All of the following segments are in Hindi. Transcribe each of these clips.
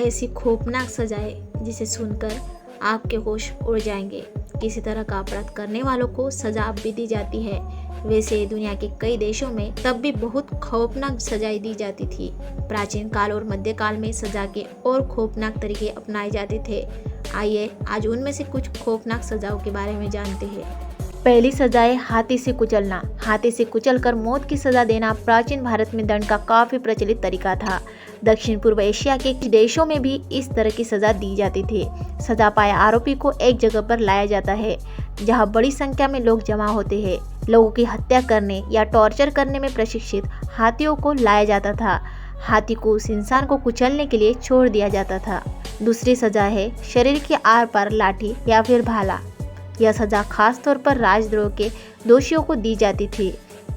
ऐसी खौफनाक सजाएं जिसे सुनकर आपके होश उड़ जाएंगे। किसी तरह का अपराध करने वालों को सजा अब भी दी जाती है। वैसे दुनिया के कई देशों में तब भी बहुत खौफनाक सजाएं दी जाती थी। प्राचीन काल और मध्यकाल में सजा के और खौफनाक तरीके अपनाए जाते थे। आइए आज उनमें से कुछ खौफनाक सजाओं के बारे में जानते हैं। पहली सजा है हाथी से कुचलना। हाथी से कुचलकर मौत की सजा देना प्राचीन भारत में दंड का काफी प्रचलित तरीका था। दक्षिण पूर्व एशिया के कुछ देशों में भी इस तरह की सजा दी जाती थी। सजा पाए आरोपी को एक जगह पर लाया जाता है जहां बड़ी संख्या में लोग जमा होते हैं। लोगों की हत्या करने या टॉर्चर करने में प्रशिक्षित हाथियों को लाया जाता था। हाथी को उस इंसान को कुचलने के लिए छोड़ दिया जाता था। दूसरी सजा है शरीर के आर पार लाठी या फिर भाला। यह सजा खास तौर पर राजद्रोह के दोषियों को दी जाती थी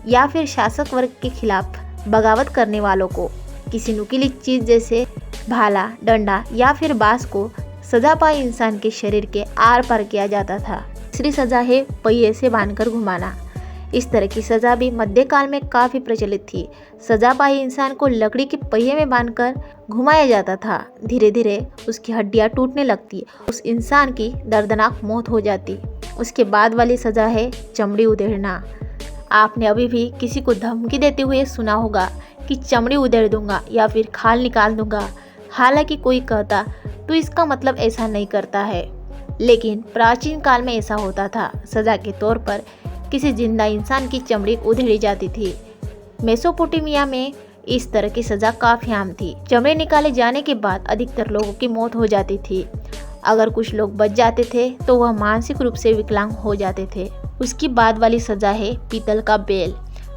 या फिर शासक वर्ग के खिलाफ बगावत करने वालों को। किसी नुकीली चीज जैसे भाला, डंडा या फिर बांस को सजा पाए इंसान के शरीर के आर पार किया जाता था। तीसरी सजा है पहिए से बांधकर घुमाना। इस तरह की सजा भी मध्यकाल में काफी प्रचलित थी। सजा पाए इंसान को लकड़ी के पहिए में बांधकर घुमाया जाता था। धीरे धीरे उसकी हड्डियां टूटने लगती, उस इंसान की दर्दनाक मौत हो जाती। उसके बाद वाली सजा है चमड़ी उधेड़ना। आपने अभी भी किसी को धमकी देते हुए सुना होगा कि चमड़ी उधेड़ दूंगा या फिर खाल निकाल दूंगा। हालांकि कोई कहता तो इसका मतलब ऐसा नहीं करता है, लेकिन प्राचीन काल में ऐसा होता था। सजा के तौर पर किसी जिंदा इंसान की चमड़ी उधेड़ी जाती थी। मेसोपोटामिया में इस तरह की सजा काफी आम थी। चमड़े निकाले जाने के बाद अधिकतर लोगों की मौत हो जाती थी। अगर कुछ लोग बच जाते थे तो वह मानसिक रूप से विकलांग हो जाते थे। उसकी बाद वाली सजा है पीतल का बेल।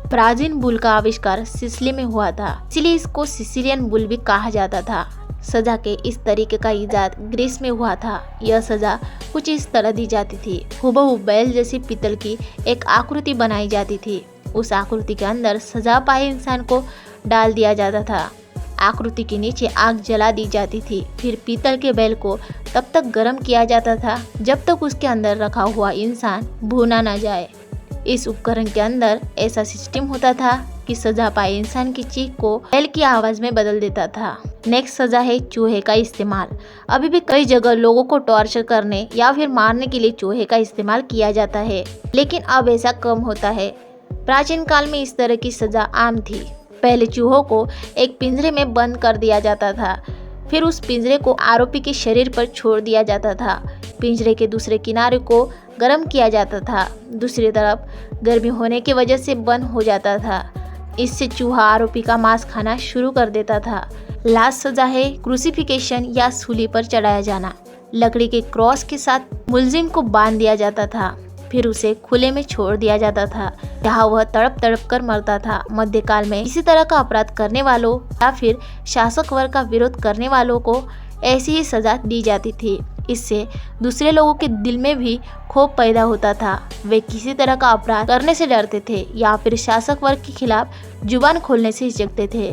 प्राचीन बुल का आविष्कार सिसिली में हुआ था, इसलिए इसको सिसिलियन बुल भी कहा जाता था। सजा के इस तरीके का इजाद ग्रीस में हुआ था। यह सजा कुछ इस तरह दी जाती थी। हुबहू बैल जैसी पीतल की एक आकृति बनाई जाती थी। उस आकृति के अंदर सजा पाए इंसान को डाल दिया जाता था। आकृति के नीचे आग जला दी जाती थी। फिर पीतल के बैल को तब तक गर्म किया जाता था जब तक उसके अंदर रखा हुआ इंसान भूना न जाए। इस उपकरण के अंदर ऐसा सिस्टम होता था कि सजा पाए इंसान की चीख को बैल की आवाज में बदल देता था। नेक्स्ट सजा है चूहे का इस्तेमाल। अभी भी कई जगह लोगों को टॉर्चर करने या फिर मारने के लिए चूहे का इस्तेमाल किया जाता है, लेकिन अब ऐसा कम होता है। प्राचीन काल में इस तरह की सजा आम थी। पहले चूहों को एक पिंजरे में बंद कर दिया जाता था, फिर उस पिंजरे को आरोपी के शरीर पर छोड़ दिया जाता था। पिंजरे के दूसरे किनारे को गर्म किया जाता था, दूसरी तरफ गर्मी होने की वजह से बंद हो जाता था। इससे चूहा आरोपी का मांस खाना शुरू कर देता था। लास्ट सजा है क्रूसिफिकेशन या सूली पर चढ़ाया जाना। लकड़ी के क्रॉस के साथ मुलजिम को बांध दिया जाता था, फिर उसे खुले में छोड़ दिया जाता था जहाँ वह तड़प तड़प कर मरता था। मध्यकाल में इसी तरह का अपराध करने वालों या फिर शासक वर्ग का विरोध करने वालों को ऐसी ही सजा दी जाती थी। इससे दूसरे लोगों के दिल में भी खौफ पैदा होता था। वे किसी तरह का अपराध करने से डरते थे या फिर शासक वर्ग के खिलाफ जुबान खोलने से हिचकते थे।